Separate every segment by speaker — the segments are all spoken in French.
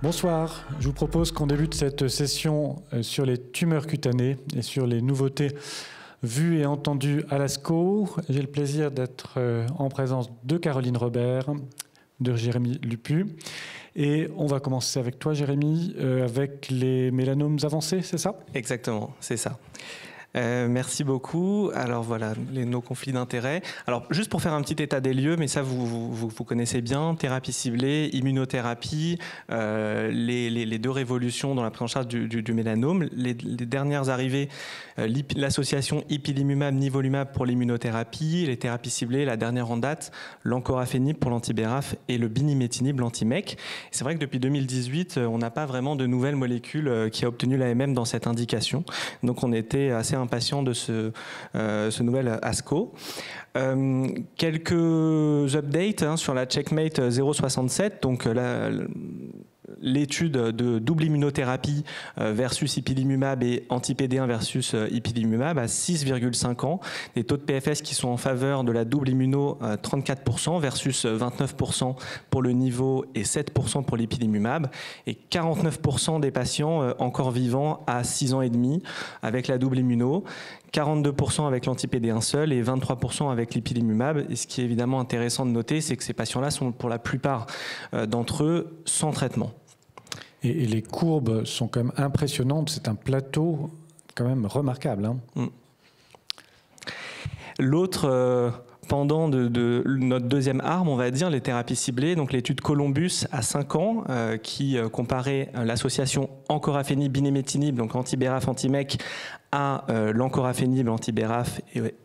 Speaker 1: Bonsoir, je vous propose qu'on débute cette session sur les tumeurs cutanées et sur les nouveautés vues et entendues à l'ASCO. J'ai le plaisir d'être en présence de Caroline Robert, de Jérémy Lupu. Et on va commencer avec toi, Jérémy, avec les mélanomes avancés, c'est ça?
Speaker 2: Exactement, c'est ça. Merci beaucoup. Alors voilà, nos conflits d'intérêts. Alors juste pour faire un petit état des lieux, mais ça vous connaissez bien, thérapie ciblée, immunothérapie, les deux révolutions dans la prise en charge du mélanome. Les dernières arrivées, l'association ipilimumab-nivolumab pour l'immunothérapie, les thérapies ciblées, la dernière en date, l'encorafenib pour l'antibéraf et le binimetinib, l'anti-MEC. C'est vrai que depuis 2018, on n'a pas vraiment de nouvelles molécules qui a obtenu l'AMM dans cette indication. Donc on était assez impatient de ce nouvel ASCO. Quelques updates sur la Checkmate 067, donc l'étude de double immunothérapie versus ipilimumab et anti-PD1 versus ipilimumab à 6,5 ans. Des taux de PFS qui sont en faveur de la double immuno 34% versus 29% pour le niveau et 7% pour l'ipilimumab. Et 49% des patients encore vivants à 6 ans et demi avec la double immuno. 42% avec l'anti-PD1 seul et 23% avec l'ipilimumab. Et ce qui est évidemment intéressant de noter, c'est que ces patients-là sont pour la plupart d'entre eux sans traitement.
Speaker 1: Et les courbes sont quand même impressionnantes. C'est un plateau quand même remarquable. Hein.
Speaker 2: L'autre pendant de notre deuxième arme, on va dire, les thérapies ciblées, donc l'étude Columbus à 5 ans qui comparait l'association encorafenib binimetinib, donc anti-BRAF, anti-MEC, à l'encorafenib, anti-BRAF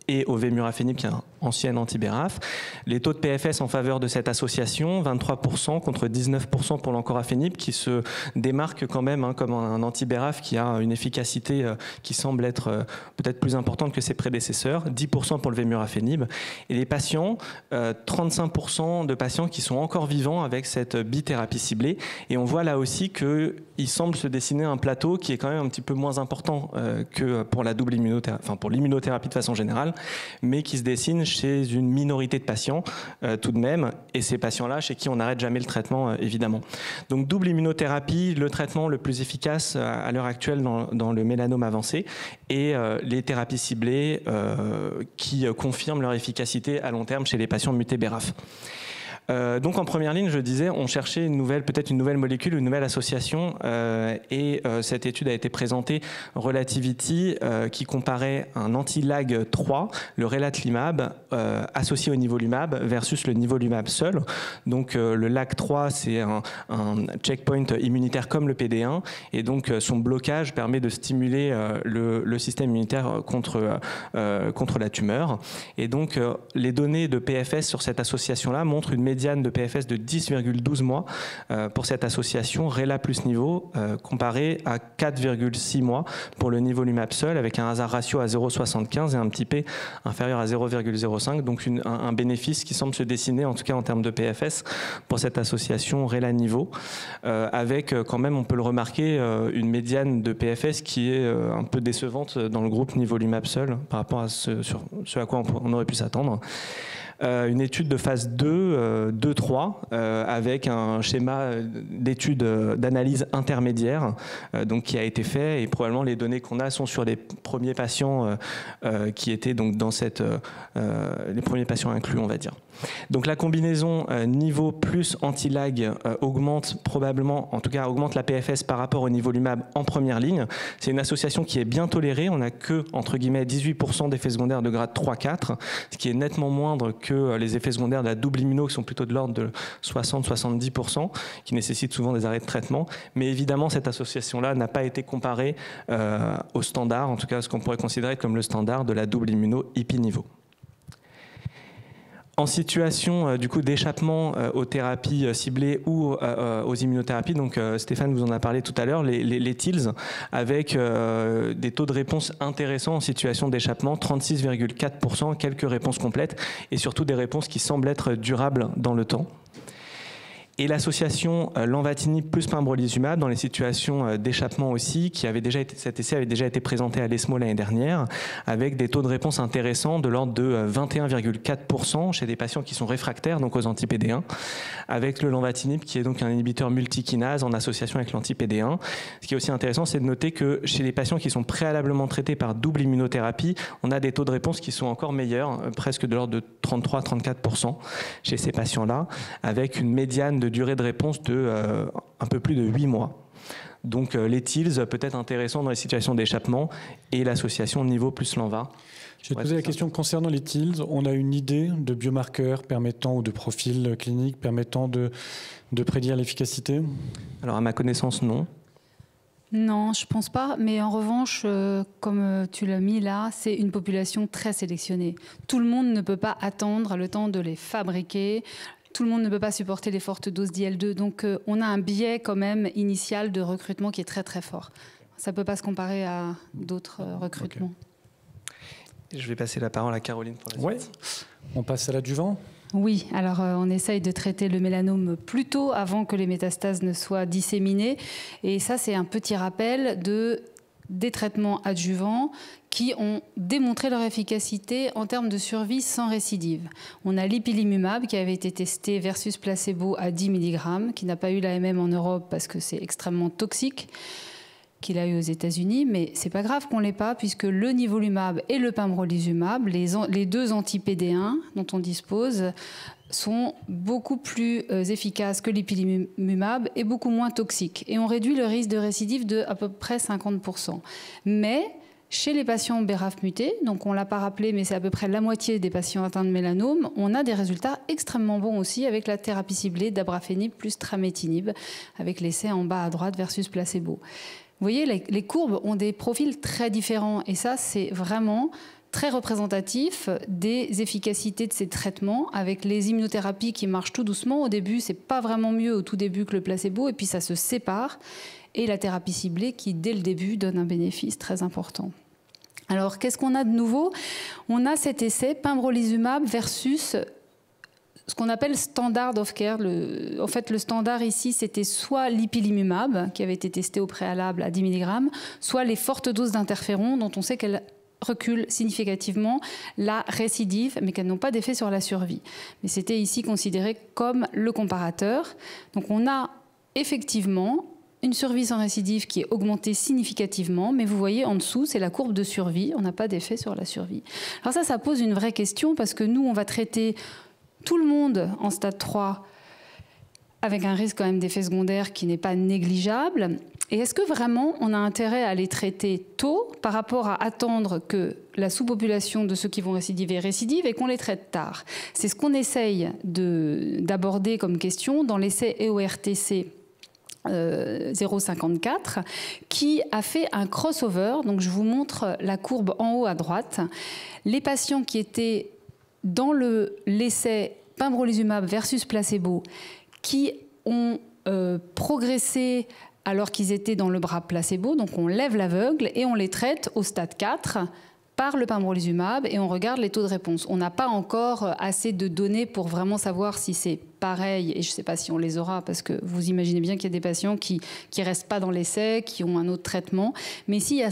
Speaker 2: et au vemurafenib qui est un ancien anti-BRAF. Les taux de PFS en faveur de cette association, 23% contre 19% pour l'encorafenib, qui se démarque quand même comme un anti-BRAF qui a une efficacité qui semble être peut-être plus importante que ses prédécesseurs, 10% pour le vemurafenib. Et les patients, 35% de patients qui sont encore vivants avec cette bithérapie ciblée. Et on voit là aussi qu'il semble se dessiner un plateau qui est quand même un petit peu moins important que pour la double immunothérapie, enfin pour l'immunothérapie de façon générale, mais qui se dessine chez une minorité de patients tout de même, et ces patients-là chez qui on n'arrête jamais le traitement évidemment. Donc double immunothérapie, le traitement le plus efficace à l'heure actuelle dans le mélanome avancé, et les thérapies ciblées qui confirment leur efficacité à long terme chez les patients mutés BRAF. Donc en première ligne, je disais, on cherchait peut-être une nouvelle molécule, une nouvelle association, et cette étude a été présentée, Relativity, qui comparait un anti-LAG 3, le relatlimab, associé au nivolumab versus le nivolumab seul. Donc le LAG 3, c'est un checkpoint immunitaire comme le PD1, et donc son blocage permet de stimuler le système immunitaire contre la tumeur. Et donc les données de PFS sur cette association-là montrent une médiane de PFS de 10,12 mois pour cette association RELA plus niveau, comparé à 4,6 mois pour le nivolumab seul, avec un hasard ratio à 0,75 et un petit p inférieur à 0,05, donc un bénéfice qui semble se dessiner, en tout cas en termes de PFS, pour cette association RELA-niveau, avec quand même, on peut le remarquer, une médiane de PFS qui est un peu décevante dans le groupe nivolumab seul par rapport à ce à quoi on aurait pu s'attendre. Une étude de phase 2-3 avec un schéma d'étude d'analyse intermédiaire donc qui a été fait, et probablement les données qu'on a sont sur les premiers patients qui étaient donc dans les premiers patients inclus, on va dire. Donc la combinaison niveau plus anti-lag augmente probablement, en tout cas augmente la PFS par rapport au nivolumab en première ligne. C'est une association qui est bien tolérée, on n'a que entre guillemets 18% d'effets secondaires de grade 3-4, ce qui est nettement moindre que les effets secondaires de la double immuno qui sont plutôt de l'ordre de 60-70%, qui nécessitent souvent des arrêts de traitement. Mais évidemment, cette association-là n'a pas été comparée au standard, en tout cas ce qu'on pourrait considérer comme le standard de la double immuno ipi-niveau. En situation du coup d'échappement aux thérapies ciblées ou aux immunothérapies, donc Stéphane vous en a parlé tout à l'heure, les TILs, avec des taux de réponse intéressants en situation d'échappement, 36,4%, quelques réponses complètes, et surtout des réponses qui semblent être durables dans le temps. Et l'association lenvatinib plus pembrolizumab dans les situations d'échappement aussi, cet essai avait déjà été présenté à l'ESMO l'année dernière, avec des taux de réponse intéressants de l'ordre de 21,4% chez des patients qui sont réfractaires donc aux anti-PD1, avec le lenvatinib qui est donc un inhibiteur multikinase en association avec l'anti-PD1. Ce qui est aussi intéressant, c'est de noter que chez les patients qui sont préalablement traités par double immunothérapie, on a des taux de réponse qui sont encore meilleurs, presque de l'ordre de 33-34% chez ces patients-là, avec une médiane de durée de réponse de un peu plus de 8 mois. Donc les TILS peut être intéressant dans les situations d'échappement et l'association Nivo plus Lenva.
Speaker 1: J'ai posé la question concernant les TILS. On a une idée de biomarqueurs permettant ou de profils cliniques permettant de prédire l'efficacité?
Speaker 2: Alors à ma connaissance, non.
Speaker 3: Non, je ne pense pas. Mais en revanche, comme tu l'as mis là, c'est une population très sélectionnée. Tout le monde ne peut pas attendre le temps de les fabriquer. Tout le monde ne peut pas supporter les fortes doses d'IL-2. Donc, on a un biais quand même initial de recrutement qui est très, très fort. Ça ne peut pas se comparer à d'autres recrutements.
Speaker 2: Okay. Je vais passer la parole à Caroline pour la suite.
Speaker 1: Ouais. On passe à l'adjuvant.
Speaker 3: Oui, alors on essaye de traiter le mélanome plus tôt avant que les métastases ne soient disséminées. Et ça, c'est un petit rappel des traitements adjuvants qui ont démontré leur efficacité en termes de survie sans récidive. On a l'ipilimumab qui avait été testé versus placebo à 10 mg, qui n'a pas eu l'AMM en Europe parce que c'est extrêmement toxique, qu'il a eu aux États-Unis, mais c'est pas grave qu'on l'ait pas, puisque le nivolumab et le pembrolizumab, les deux anti-PD1 dont on dispose, sont beaucoup plus efficaces que l'ipilimumab et beaucoup moins toxiques. Et on réduit le risque de récidive de à peu près 50%. Mais chez les patients BRAF mutés, donc on ne l'a pas rappelé, mais c'est à peu près la moitié des patients atteints de mélanome, on a des résultats extrêmement bons aussi avec la thérapie ciblée d'abrafenib plus trametinib, avec l'essai en bas à droite versus placebo. Vous voyez, les courbes ont des profils très différents et ça, c'est vraiment très représentatif des efficacités de ces traitements avec les immunothérapies qui marchent tout doucement. Au début, c'est pas vraiment mieux au tout début que le placebo et puis ça se sépare. Et la thérapie ciblée qui, dès le début, donne un bénéfice très important. Alors, qu'est-ce qu'on a de nouveau? On a cet essai pembrolizumab versus ce qu'on appelle standard of care. En fait, le standard ici, c'était soit l'ipilimumab, qui avait été testé au préalable à 10 mg, soit les fortes doses d'interféron, dont on sait qu'elles reculent significativement la récidive, mais qu'elles n'ont pas d'effet sur la survie. Mais c'était ici considéré comme le comparateur. Donc on a effectivement une survie sans récidive qui est augmentée significativement, mais vous voyez en dessous, c'est la courbe de survie, on n'a pas d'effet sur la survie. Alors ça pose une vraie question, parce que nous, on va traiter tout le monde en stade 3 avec un risque quand même d'effet secondaire qui n'est pas négligeable. Et est-ce que vraiment on a intérêt à les traiter tôt par rapport à attendre que la sous-population de ceux qui vont récidiver récidive et qu'on les traite tard? C'est ce qu'on essaye d'aborder comme question dans l'essai EORTC 0,54 qui a fait un crossover. Donc je vous montre la courbe en haut à droite. Les patients qui étaient dans l'essai pembrolizumab versus placebo qui ont progressé alors qu'ils étaient dans le bras placebo, donc on lève l'aveugle et on les traite au stade 4 par le pembrolizumab et on regarde les taux de réponse. On n'a pas encore assez de données pour vraiment savoir si c'est pareil, et je ne sais pas si on les aura, parce que vous imaginez bien qu'il y a des patients qui ne restent pas dans l'essai, qui ont un autre traitement. Mais ici, il y a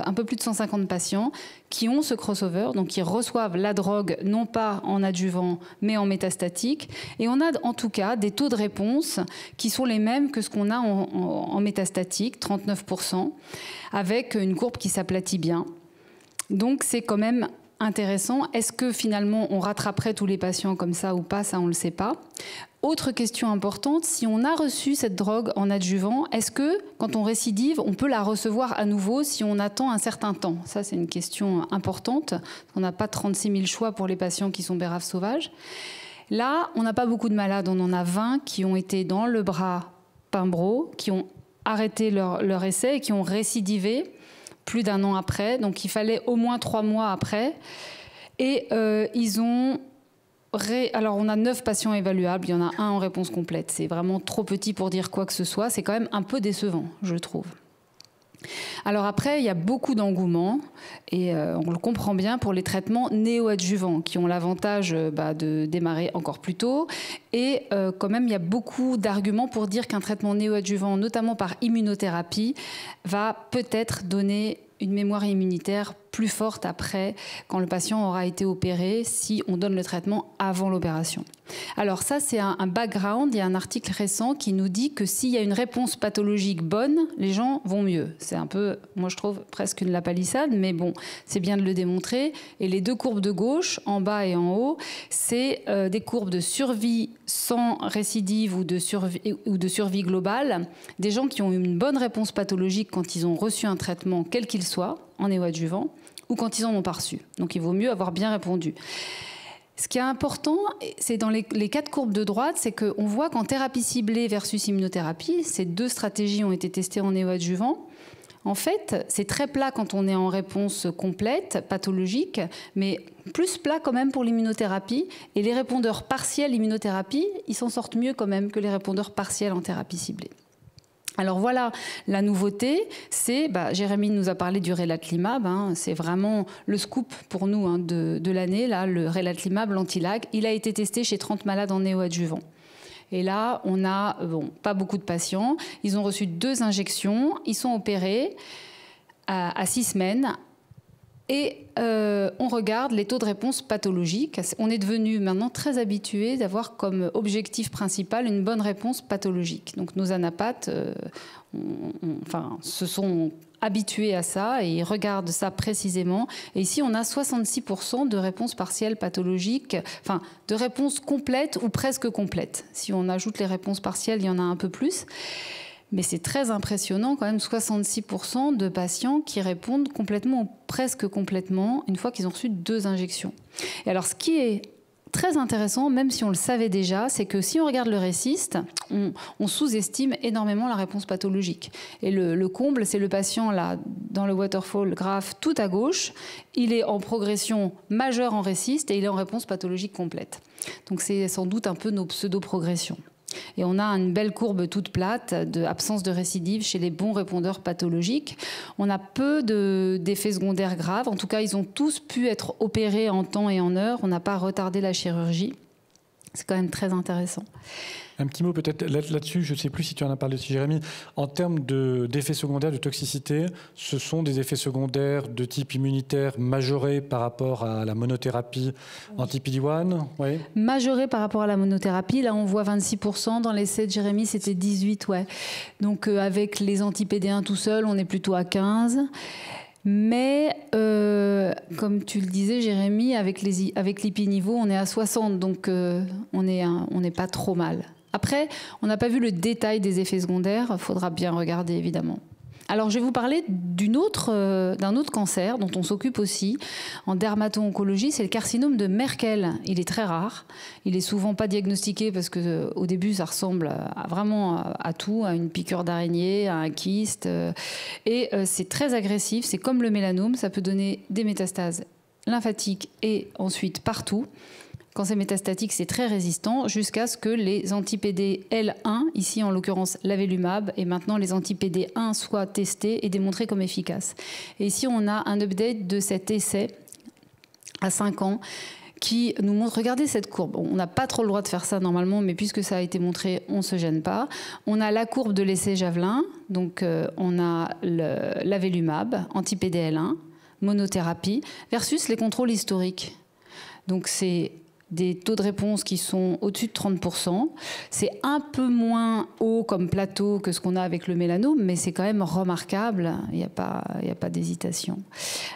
Speaker 3: un peu plus de 150 patients qui ont ce crossover, donc qui reçoivent la drogue, non pas en adjuvant, mais en métastatique. Et on a en tout cas des taux de réponse qui sont les mêmes que ce qu'on a en métastatique, 39%, avec une courbe qui s'aplatit bien. Donc c'est quand même intéressant. Est-ce que finalement on rattraperait tous les patients comme ça ou pas? Ça, on ne le sait pas. Autre question importante, si on a reçu cette drogue en adjuvant, est-ce que quand on récidive, on peut la recevoir à nouveau si on attend un certain temps? Ça, c'est une question importante. On n'a pas 36 000 choix pour les patients qui sont BRAF sauvages. Là, on n'a pas beaucoup de malades. On en a 20 qui ont été dans le bras pembro, qui ont arrêté leur essai et qui ont récidivé plus d'un an après, donc il fallait au moins 3 mois après. Et ils ont... Alors on a 9 patients évaluables, il y en a un en réponse complète. C'est vraiment trop petit pour dire quoi que ce soit. C'est quand même un peu décevant, je trouve. Alors après, il y a beaucoup d'engouement, et on le comprend bien, pour les traitements néoadjuvants, qui ont l'avantage de démarrer encore plus tôt. Et quand même, il y a beaucoup d'arguments pour dire qu'un traitement néoadjuvant, notamment par immunothérapie, va peut-être donner une mémoire immunitaire plus forte après, quand le patient aura été opéré, si on donne le traitement avant l'opération. Alors ça, c'est un background. Il y a un article récent qui nous dit que s'il y a une réponse pathologique bonne, les gens vont mieux. C'est un peu, moi je trouve, presque une lapalissade, mais bon, c'est bien de le démontrer. Et les deux courbes de gauche, en bas et en haut, c'est des courbes de survie sans récidive ou de survie globale, des gens qui ont eu une bonne réponse pathologique quand ils ont reçu un traitement, quel qu'il soit, en néoadjuvant, ou quand ils en ont pas reçu. Donc il vaut mieux avoir bien répondu. Ce qui est important, c'est dans les 4 courbes de droite, c'est qu'on voit qu'en thérapie ciblée versus immunothérapie, ces 2 stratégies ont été testées en néoadjuvant. En fait, c'est très plat quand on est en réponse complète, pathologique, mais plus plat quand même pour l'immunothérapie. Et les répondeurs partiels immunothérapie, ils s'en sortent mieux quand même que les répondeurs partiels en thérapie ciblée. Alors voilà, la nouveauté, c'est, Jérémy nous a parlé du relatlimab, c'est vraiment le scoop pour nous de l'année, là, le relatlimab, l'antilag. Il a été testé chez 30 malades en néoadjuvant. Et là, on a pas beaucoup de patients. Ils ont reçu 2 injections, ils sont opérés à 6 semaines. Et on regarde les taux de réponse pathologiques. On est devenu maintenant très habitué d'avoir comme objectif principal une bonne réponse pathologique. Donc nos anapathes se sont habitués à ça et ils regardent ça précisément. Et ici, on a 66% de réponses partielles pathologiques, enfin de réponses complètes ou presque complètes. Si on ajoute les réponses partielles, il y en a un peu plus. Mais c'est très impressionnant quand même, 66% de patients qui répondent complètement ou presque complètement une fois qu'ils ont reçu 2 injections. Et alors ce qui est très intéressant, même si on le savait déjà, c'est que si on regarde le RECIST, on sous-estime énormément la réponse pathologique. Et le comble, c'est le patient là, dans le waterfall graph tout à gauche, il est en progression majeure en RECIST et il est en réponse pathologique complète. Donc c'est sans doute un peu nos pseudo-progressions. Et on a une belle courbe toute plate d'absence de récidive chez les bons répondeurs pathologiques. On a peu d'effets secondaires graves. En tout cas, ils ont tous pu être opérés en temps et en heure. On n'a pas retardé la chirurgie. C'est quand même très intéressant.
Speaker 1: Un petit mot peut-être là-dessus, je ne sais plus si tu en as parlé aussi, Jérémy. En termes d'effets secondaires, de toxicité, ce sont des effets secondaires de type immunitaire majorés par rapport à la monothérapie anti-PD-1 ? Oui.
Speaker 3: Majorés par rapport à la monothérapie, là on voit 26%, dans l'essai de Jérémy c'était 18%. Ouais. Donc avec les anti-PD1 tout seul, on est plutôt à 15%. Mais, comme tu le disais, Jérémy, avec l'IPI-niveau, on est à 60, donc on n'est pas trop mal. Après, on n'a pas vu le détail des effets secondaires, il faudra bien regarder, évidemment. Alors, je vais vous parler d'un autre cancer dont on s'occupe aussi en dermato-oncologie, c'est le carcinome de Merkel. Il est très rare, il est souvent pas diagnostiqué parce qu'au début, ça ressemble vraiment à tout, à une piqûre d'araignée, à un kyste. Et c'est très agressif, c'est comme le mélanome, ça peut donner des métastases lymphatiques et ensuite partout. Quand c'est métastatique, c'est très résistant jusqu'à ce que les anti-PD-L1, ici en l'occurrence l'avelumab, et maintenant les anti-PD1 soient testés et démontrés comme efficaces. Et ici, on a un update de cet essai à 5 ans qui nous montre, regardez cette courbe. On n'a pas trop le droit de faire ça normalement, mais puisque ça a été montré, on ne se gêne pas. On a la courbe de l'essai Javelin, donc on a l'avelumab, anti-PD-L1, monothérapie, versus les contrôles historiques. Donc c'est des taux de réponse qui sont au-dessus de 30%. C'est un peu moins haut comme plateau que ce qu'on a avec le mélanome, mais c'est quand même remarquable. Il n'y a pas d'hésitation.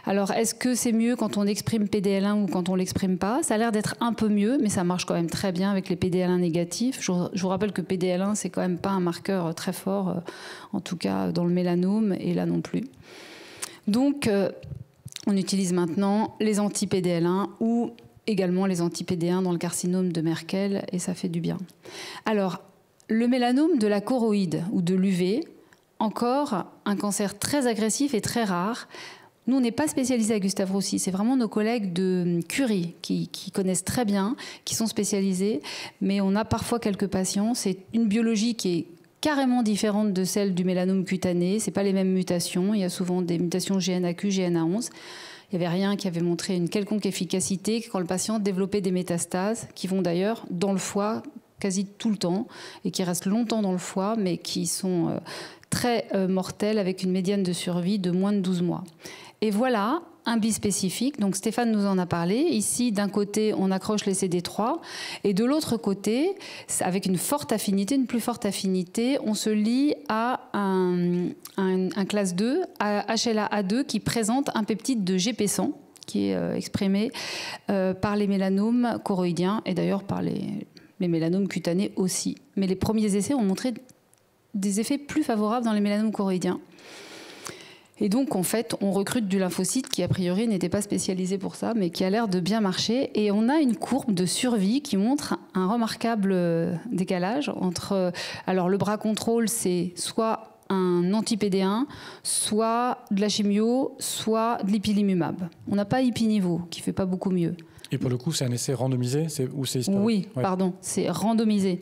Speaker 3: Alors, est-ce que c'est mieux quand on exprime PD-L1 ou quand on ne l'exprime pas? Ça a l'air d'être un peu mieux, mais ça marche quand même très bien avec les PD-L1 négatifs. Je vous rappelle que PD-L1, c'est quand même pas un marqueur très fort, en tout cas dans le mélanome, et là non plus. Donc, on utilise maintenant les anti-PD-L1 ou également les anti-PD1 dans le carcinome de Merkel, et ça fait du bien. Alors, le mélanome de la choroïde ou de l'UV, encore un cancer très agressif et très rare. Nous, on n'est pas spécialisé à Gustave Roussy, c'est vraiment nos collègues de Curie qui connaissent très bien, qui sont spécialisés, mais on a parfois quelques patients. C'est une biologie qui est carrément différente de celle du mélanome cutané. Ce n'est pas les mêmes mutations. Il y a souvent des mutations GNAQ, GNA11. Il n'y avait rien qui avait montré une quelconque efficacité quand le patient développait des métastases, qui vont d'ailleurs dans le foie quasi tout le temps, et qui restent longtemps dans le foie, mais qui sont très mortelles, avec une médiane de survie de moins de 12 mois. Et voilà un bispécifique. Donc Stéphane nous en a parlé. Ici, d'un côté, on accroche les CD3, et de l'autre côté, avec une forte affinité, une plus forte affinité, on se lie à un classe 2, à HLA-A2, qui présente un peptide de GP100, qui est exprimé par les mélanomes choroïdiens, et d'ailleurs par les mélanomes cutanés aussi. Mais les premiers essais ont montré des effets plus favorables dans les mélanomes choroïdiens. Et donc, en fait, on recrute du lymphocyte qui, a priori, n'était pas spécialisé pour ça, mais qui a l'air de bien marcher. Et on a une courbe de survie qui montre un remarquable décalage entre... Alors, le bras contrôle, c'est soit un anti-PD1, soit de la chimio, soit de l'ipilimumab. On n'a pas Ipinivo, qui ne fait pas beaucoup mieux.
Speaker 1: Et pour le coup, c'est un essai randomisé ou c'est historique?
Speaker 3: Oui, ouais. Pardon, c'est randomisé.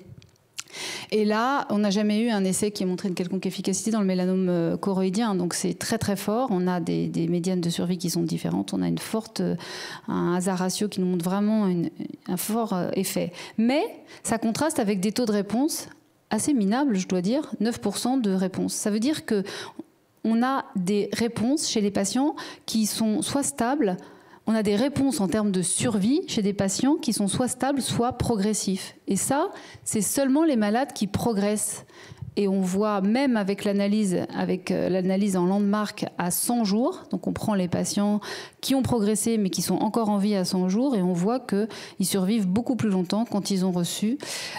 Speaker 3: Et là, on n'a jamais eu un essai qui ait montré une quelconque efficacité dans le mélanome choroïdien. Donc c'est très très fort. On a des médianes de survie qui sont différentes. On a un hasard ratio qui nous montre vraiment un fort effet. Mais ça contraste avec des taux de réponse assez minables, je dois dire, 9% de réponse. Ça veut dire qu'on a des réponses chez les patients qui sont soit stables. On a des réponses en termes de survie chez des patients qui sont soit stables, soit progressifs. Et ça, c'est seulement les malades qui progressent. Et on voit même avec l'analyse en landmark à 100 jours, donc on prend les patients qui ont progressé mais qui sont encore en vie à 100 jours, et on voit qu'ils survivent beaucoup plus longtemps quand ils ont reçu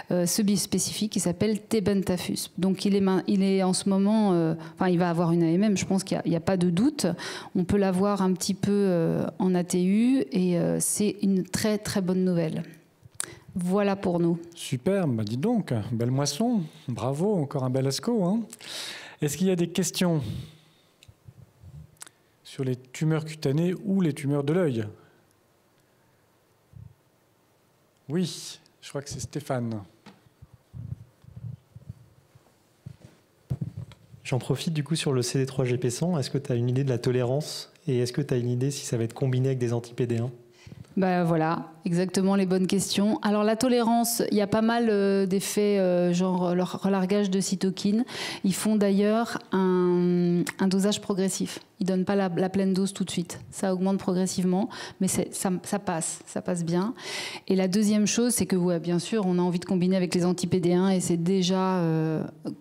Speaker 3: ce bispécifique qui s'appelle tebentafusp. Donc il est en ce moment, il va avoir une AMM, je pense qu'il n'y a pas de doute. On peut l'avoir un petit peu en ATU, et c'est une très très bonne nouvelle. Voilà pour nous.
Speaker 1: Super, bah dis donc, belle moisson, bravo, encore un bel ASCO. Hein. Est-ce qu'il y a des questions sur les tumeurs cutanées ou les tumeurs de l'œil? Oui, je crois que c'est Stéphane.
Speaker 4: J'en profite du coup sur le CD3-GP100. Est-ce que tu as une idée de la tolérance, et est-ce que tu as une idée si ça va être combiné avec des anti-PD1?
Speaker 3: Ben voilà, exactement les bonnes questions. Alors la tolérance, il y a pas mal d'effets, genre le relargage de cytokines. Ils font d'ailleurs un dosage progressif. Ils ne donnent pas la pleine dose tout de suite. Ça augmente progressivement, mais ça passe bien. Et la deuxième chose, c'est que ouais, bien sûr, on a envie de combiner avec les anti-PD1, et c'est déjà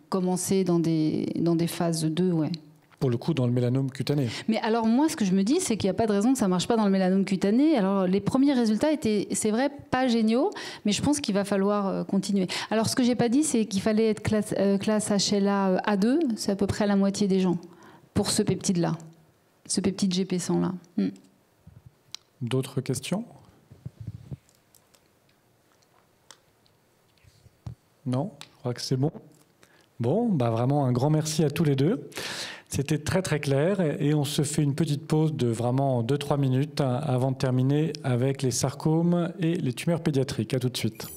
Speaker 3: commencé dans des phases 2, ouais.
Speaker 1: Pour le coup, dans le mélanome cutané.
Speaker 3: Mais alors moi, ce que je me dis, c'est qu'il n'y a pas de raison que ça ne marche pas dans le mélanome cutané. Alors les premiers résultats étaient, c'est vrai, pas géniaux, mais je pense qu'il va falloir continuer. Alors ce que je n'ai pas dit, c'est qu'il fallait être classe HLA A2, c'est à peu près la moitié des gens, pour ce peptide-là, ce peptide GP100-là.
Speaker 1: D'autres questions? Non, je crois que c'est bon. Bon, bah vraiment un grand merci à tous les deux. C'était très très clair, et on se fait une petite pause de vraiment 2-3 minutes avant de terminer avec les sarcomes et les tumeurs pédiatriques. À tout de suite.